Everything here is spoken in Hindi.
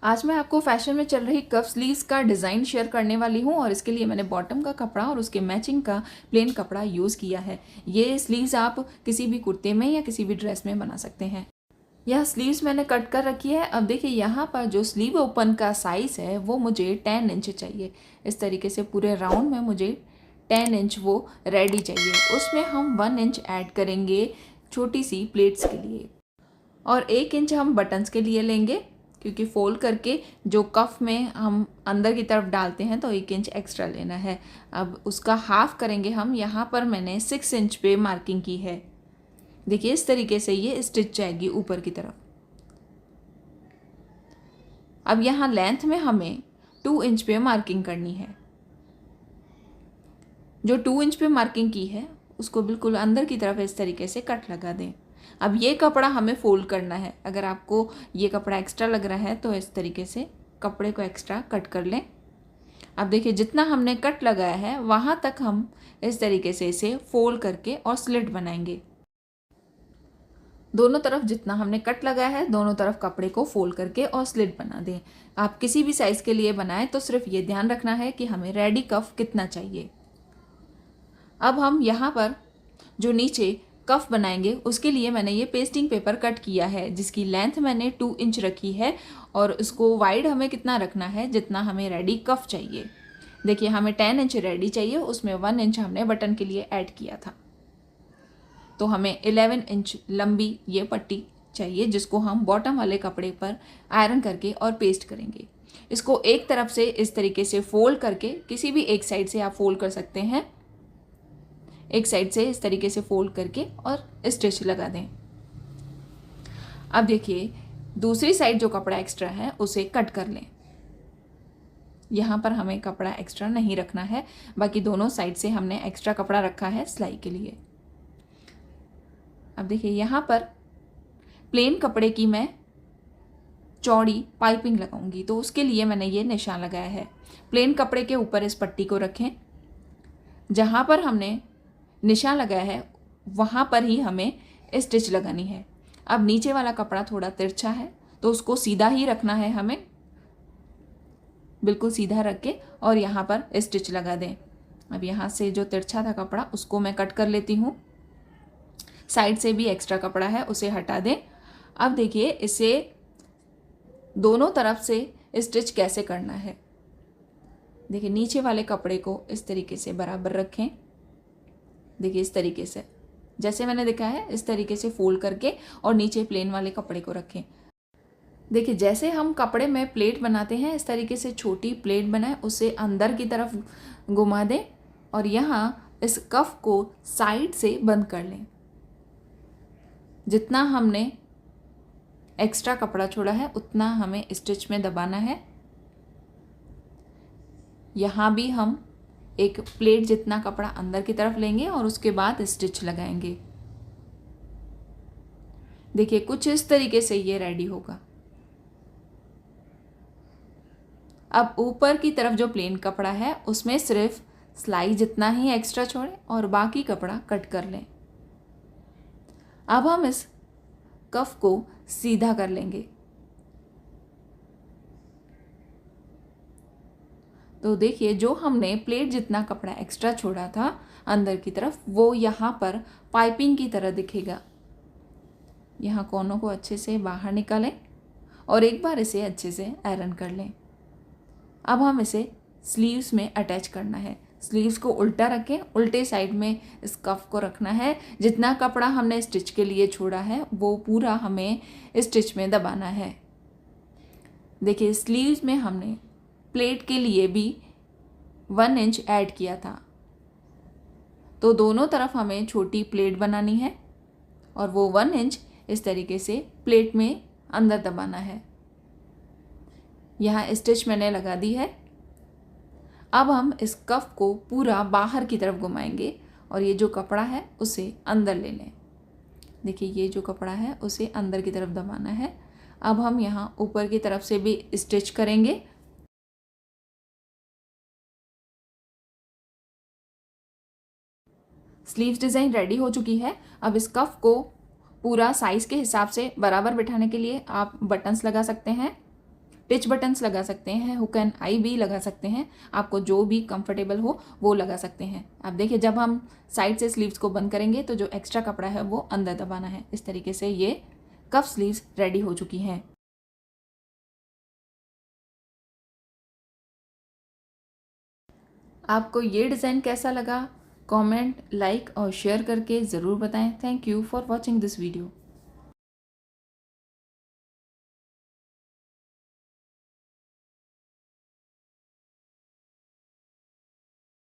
आज मैं आपको फैशन में चल रही कफ स्लीव्स का डिज़ाइन शेयर करने वाली हूँ और इसके लिए मैंने बॉटम का कपड़ा और उसके मैचिंग का प्लेन कपड़ा यूज़ किया है। ये स्लीव्स आप किसी भी कुर्ते में या किसी भी ड्रेस में बना सकते हैं। यह स्लीव्स मैंने कट कर रखी है। अब देखिए यहाँ पर जो स्लीव ओपन का साइज़ है वो मुझे 10 इंच चाहिए। इस तरीके से पूरे राउंड में मुझे 10 इंच वो रेडी चाहिए। उसमें हम 1 इंच ऐड करेंगे छोटी सी प्लेट्स के लिए और 1 इंच हम बटन्स के लिए लेंगे, क्योंकि फोल्ड करके जो कफ में हम अंदर की तरफ डालते हैं तो 1 इंच एक्स्ट्रा लेना है। अब उसका हाफ करेंगे हम। यहाँ पर मैंने 6 इंच पे मार्किंग की है। देखिए इस तरीके से ये स्टिच जाएगी ऊपर की तरफ। अब यहाँ लेंथ में हमें 2 इंच पे मार्किंग करनी है। जो 2 इंच पे मार्किंग की है उसको बिल्कुल अंदर की तरफ इस तरीके से कट लगा दें। अब ये कपड़ा हमें फोल्ड करना है। अगर आपको ये कपड़ा एक्स्ट्रा लग रहा है तो इस तरीके से कपड़े को एक्स्ट्रा कट कर लें। अब देखिए जितना हमने कट लगाया है वहाँ तक हम इस तरीके से इसे फोल्ड करके और स्लिट बनाएंगे। दोनों तरफ जितना हमने कट लगाया है दोनों तरफ कपड़े को फोल्ड करके और स्लिट बना दें। आप किसी भी साइज़ के लिए बनाएं तो सिर्फ ये ध्यान रखना है कि हमें रेडी कफ कितना चाहिए। अब हम यहाँ पर जो नीचे कफ बनाएंगे उसके लिए मैंने ये पेस्टिंग पेपर कट किया है, जिसकी लेंथ मैंने 2 इंच रखी है और उसको वाइड हमें कितना रखना है जितना हमें रेडी कफ चाहिए। देखिए हमें 10 इंच रेडी चाहिए, उसमें 1 इंच हमने बटन के लिए ऐड किया था, तो हमें 11 इंच लंबी ये पट्टी चाहिए, जिसको हम बॉटम वाले कपड़े पर आयरन करके और पेस्ट करेंगे। इसको एक तरफ से इस तरीके से फोल्ड करके, किसी भी एक साइड से आप फोल्ड कर सकते हैं, एक साइड से इस तरीके से फोल्ड करके और स्टिच लगा दें। अब देखिए दूसरी साइड जो कपड़ा एक्स्ट्रा है उसे कट कर लें। यहाँ पर हमें कपड़ा एक्स्ट्रा नहीं रखना है, बाकी दोनों साइड से हमने एक्स्ट्रा कपड़ा रखा है सिलाई के लिए। अब देखिए यहाँ पर प्लेन कपड़े की मैं चौड़ी पाइपिंग लगाऊंगी, तो उसके लिए मैंने ये निशान लगाया है। प्लेन कपड़े के ऊपर इस पट्टी को रखें। जहाँ पर हमने निशान लगाया है वहाँ पर ही हमें स्टिच लगानी है। अब नीचे वाला कपड़ा थोड़ा तिरछा है तो उसको सीधा ही रखना है, हमें बिल्कुल सीधा रख के और यहाँ पर स्टिच लगा दें। अब यहाँ से जो तिरछा था कपड़ा उसको मैं कट कर लेती हूँ। साइड से भी एक्स्ट्रा कपड़ा है उसे हटा दें। अब देखिए इसे दोनों तरफ से स्टिच कैसे करना है। देखिए नीचे वाले कपड़े को इस तरीके से बराबर रखें। देखिए इस तरीके से जैसे मैंने दिखाया है इस तरीके से फोल्ड करके और नीचे प्लेन वाले कपड़े को रखें। देखिए जैसे हम कपड़े में प्लेट बनाते हैं इस तरीके से छोटी प्लेट बनाएं, उसे अंदर की तरफ घुमा दें और यहाँ इस कफ को साइड से बंद कर लें। जितना हमने एक्स्ट्रा कपड़ा छोड़ा है उतना हमें स्टिच में दबाना है। यहाँ भी हम एक प्लेट जितना कपड़ा अंदर की तरफ लेंगे और उसके बाद स्टिच लगाएंगे। देखिए कुछ इस तरीके से ये रेडी होगा। अब ऊपर की तरफ जो प्लेन कपड़ा है उसमें सिर्फ सिलाई जितना ही एक्स्ट्रा छोड़ें और बाकी कपड़ा कट कर लें। अब हम इस कफ को सीधा कर लेंगे। तो देखिए जो हमने प्लेट जितना कपड़ा एक्स्ट्रा छोड़ा था अंदर की तरफ वो यहाँ पर पाइपिंग की तरह दिखेगा। यहाँ कोनों को अच्छे से बाहर निकालें और एक बार इसे अच्छे से आयरन कर लें। अब हम इसे स्लीव्स में अटैच करना है। स्लीव्स को उल्टा रखें, उल्टे साइड में इस कफ को रखना है। जितना कपड़ा हमने स्टिच के लिए छोड़ा है वो पूरा हमें स्टिच में दबाना है। देखिए स्लीव्स में हमने प्लेट के लिए भी 1 इंच ऐड किया था, तो दोनों तरफ हमें छोटी प्लेट बनानी है और वो 1 इंच इस तरीके से प्लेट में अंदर दबाना है। यहाँ स्टिच मैंने लगा दी है। अब हम इस कफ को पूरा बाहर की तरफ घुमाएंगे और ये जो कपड़ा है उसे अंदर ले लें। देखिए ये जो कपड़ा है उसे अंदर की तरफ दबाना है। अब हम यहाँ ऊपर की तरफ से भी स्टिच करेंगे। स्लीव्स डिज़ाइन रेडी हो चुकी है। अब इस कफ को पूरा साइज़ के हिसाब से बराबर बिठाने के लिए आप बटन्स लगा सकते हैं। टिच बटन्स लगा सकते हैं, हुक एंड आई भी लगा सकते हैं, आपको जो भी कंफर्टेबल हो वो लगा सकते हैं। अब देखिए जब हम साइड से स्लीव्स को बंद करेंगे तो जो एक्स्ट्रा कपड़ा है वो अंदर दबाना है। इस तरीके से ये कफ स्लीव्स रेडी हो चुकी हैं। आपको ये डिज़ाइन कैसा लगा? कमेंट, लाइक और शेयर करके ज़रूर बताएं। Thank you for watching this video.